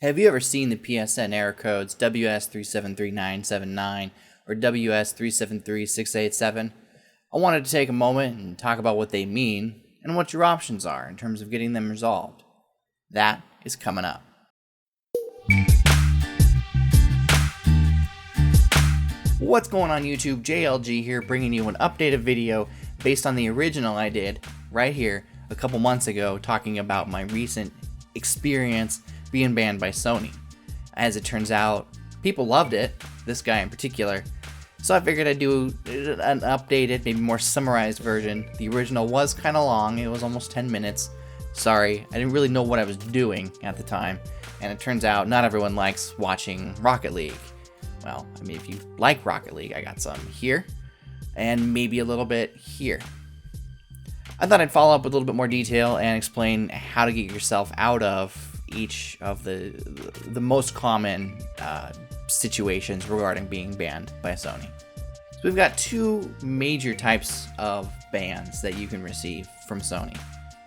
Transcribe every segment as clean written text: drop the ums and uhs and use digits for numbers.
Have you ever seen the PSN error codes WS-37397-9 or WS-37368-7? I wanted to take a moment and talk about what they mean and what your options are in terms of getting them resolved. That is coming up. What's going on YouTube? JLG here, bringing you an updated video based on the original I did right here a couple months ago, talking about my recent experience being banned by Sony. As it turns out, people loved it, this guy in particular, so I figured I'd do an updated, maybe more summarized version. The original was kind of long, it was almost 10 minutes. Sorry, I didn't really know what I was doing at the time, and it turns out not everyone likes watching Rocket League. Well, I mean, if you like Rocket League, I got some here, and maybe a little bit here. I thought I'd follow up with a little bit more detail and explain how to get yourself out of each of the most common situations regarding being banned by Sony. So we've got two major types of bans that you can receive from Sony.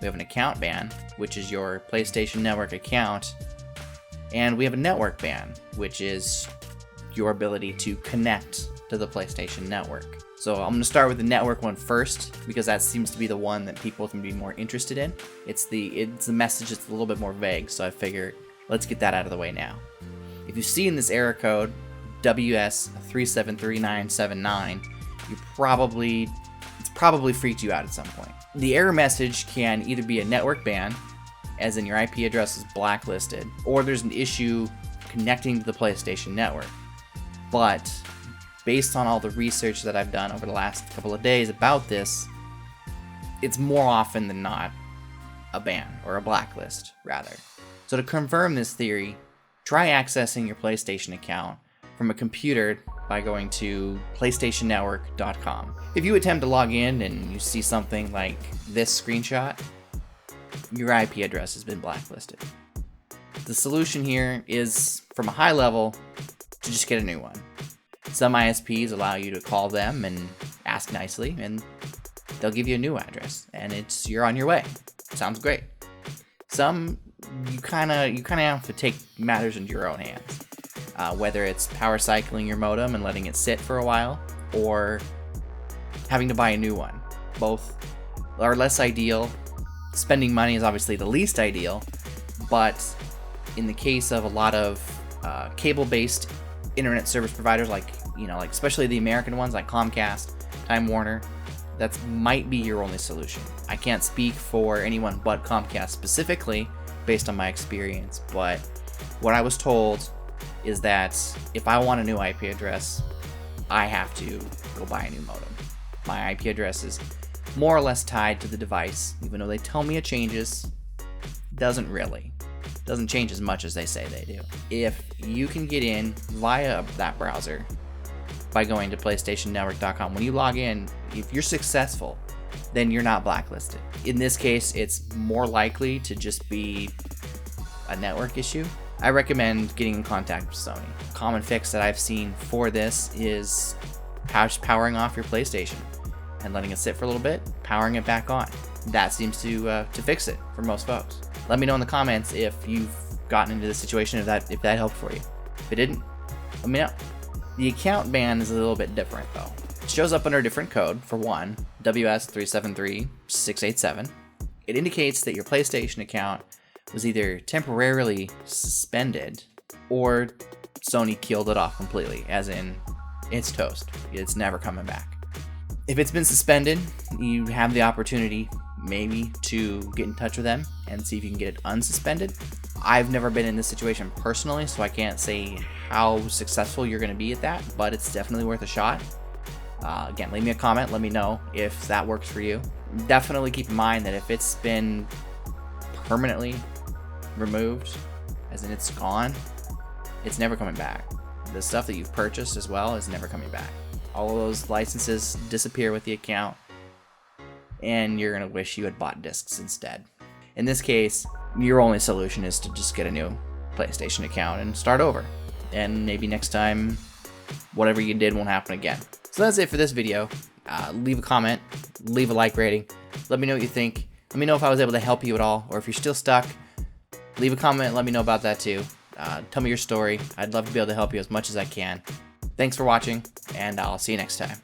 We have an account ban, which is your PlayStation Network account, and we have a network ban, which is your ability to connect to the PlayStation Network. So I'm going to start with the network one first, because that seems to be the one that people can be more interested in. It's the message that's a little bit more vague, so I figured let's get that out of the way now. If you see in this error code WS-37397-9, it's probably freaked you out at some point. The error message can either be a network ban, as in your IP address is blacklisted, or there's an issue connecting to the PlayStation Network. But based on all the research that I've done over the last couple of days about this, it's more often than not a ban, or a blacklist, rather. So to confirm this theory, try accessing your PlayStation account from a computer by going to PlayStationNetwork.com. If you attempt to log in and you see something like this screenshot, your IP address has been blacklisted. The solution here is, from a high level, to just get a new one. Some ISPs allow you to call them and ask nicely, and they'll give you a new address, and you're on your way. Sounds great. Some you kind of have to take matters into your own hands, whether it's power cycling your modem and letting it sit for a while, or having to buy a new one. Both are less ideal. Spending money is obviously the least ideal, but in the case of a lot of cable-based internet service providers, like especially the American ones like Comcast, Time Warner, that might be your only solution. I can't speak for anyone but Comcast specifically based on my experience, but what I was told is that if I want a new IP address, I have to go buy a new modem. My IP address is more or less tied to the device, even though they tell me it changes. Doesn't really. Doesn't change as much as they say they do. If you can get in via that browser by going to PlayStationNetwork.com, when you log in, if you're successful, then you're not blacklisted. In this case, it's more likely to just be a network issue. I recommend getting in contact with Sony. A common fix that I've seen for this is powering off your PlayStation and letting it sit for a little bit, powering it back on. That seems to fix it for most folks. Let me know in the comments if you've gotten into this situation, if that helped for you. If it didn't, let me know. The account ban is a little bit different though. It shows up under a different code. For one, WS-37368-7. It indicates that your PlayStation account was either temporarily suspended or Sony killed it off completely, as in it's toast. It's never coming back. If it's been suspended, you have the opportunity maybe to get in touch with them and see if you can get it unsuspended. I've never been in this situation personally, so I can't say how successful you're going to be at that, but it's definitely worth a shot. Again, leave me a comment, let me know if that works for you. Definitely keep in mind that if it's been permanently removed, as in it's gone, it's never coming back. The stuff that you've purchased as well is never coming back. All of those licenses disappear with the account, and you're going to wish you had bought discs instead. In this case, your only solution is to just get a new PlayStation account and start over. And maybe next time, whatever you did won't happen again. So that's it for this video. Leave a comment, leave a like rating. Let me know what you think. Let me know if I was able to help you at all, or if you're still stuck, leave a comment and let me know about that too. Tell me your story. I'd love to be able to help you as much as I can. Thanks for watching, and I'll see you next time.